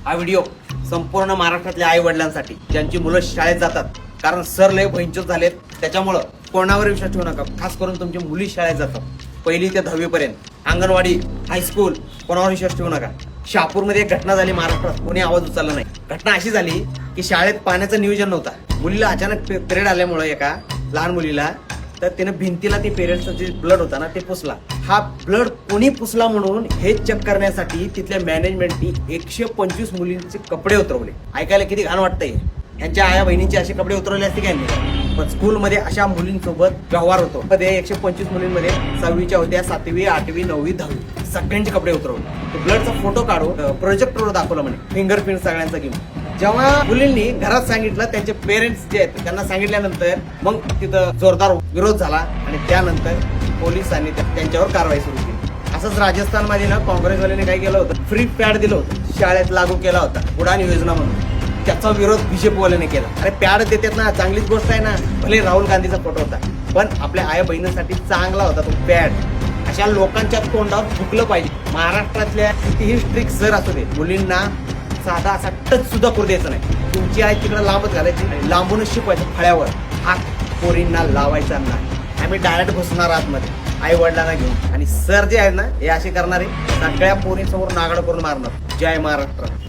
हा व्हिडिओ संपूर्ण महाराष्ट्रातल्या आई वडिलांसाठी ज्यांची मुलं शाळेत जातात, कारण सर लय भयंकर झालेत, त्याच्यामुळं कोणावर विश्वास ठेवू नका. खास करून तुमची मुली शाळेत जातात 1ली ते 10वी पर्यंत, अंगणवाडी, हायस्कूल, कोणावर विश्वास ठेवू नका. शहापूरमध्ये एक घटना झाली महाराष्ट्रात, कोणी आवाज उचलला नाही. घटना अशी झाली की शाळेत पाण्याचं नियोजन नव्हता. मुलीला अचानक पिरियड आल्यामुळे एका लहान मुलीला, तर तिने भिंतीला ते पिरियडचा जे ब्लड होता ना ते पुसला. हा ब्लड कोणी पुसला म्हणून हे चेक करण्यासाठी तिथल्या मॅनेजमेंटनी 125 मुलींचे कपडे उतरवले. ऐकायला किती घाण वाटतंय. यांच्या आया बहिणींचे असे कपडे उतरवले असते काय नाही, पण स्कूलमध्ये अशा मुलींसोबत व्यवहार होतो. मध्ये 125 मुलींमध्ये 6वीच्या होत्या, 7वी, 8वी, 9वी, 10वी सगळ्यांचे कपडे उतरवले. ब्लडचा फोटो काढून प्रोजेक्टवर दाखवलं म्हणे, फिंगरप्रिंट सगळ्यांचा घेऊन. जेव्हा मुलींनी घरात सांगितलं, त्यांचे पेरेंट्स जे आहेत त्यांना सांगितल्यानंतर मग तिथं जोरदार विरोध झाला आणि त्यानंतर पोलिसांनी त्यांच्यावर कारवाई सुरू केली. असंच राजस्थानमध्ये ना काँग्रेसवाल्यांनी काय केलं होतं, फ्री पॅड दिलं होतं, शाळेत लागू केला होता उडान योजना म्हणून. त्याचा विरोध बीजेपीवाल्याने केला. अरे पॅड देतात ना, चांगलीच गोष्ट आहे ना. भले राहुल गांधीचा फोटो होता, पण आपल्या आई बहिणींसाठी चांगला होता तो पॅड. अशा लोकांच्या तोंडावर थुकलं पाहिजे. महाराष्ट्रातल्या कितीही स्ट्रिक्ट सर असू दे, मुलींना साधा असा टच सुद्धा करू द्यायचं नाही. तुमची आई तिकडे लांबच घालायची, लांबूनच शिकवायचं फळ्यावर. हात पोरींना लावायचा नाही. आम्ही डायरेक्ट घुसणार आतमध्ये आई वडिलांना घेऊन, आणि सर जे आहेत ना हे असे करणारे सगळ्या पोरींसमोर नागाड करून मारणार. जय महाराष्ट्र.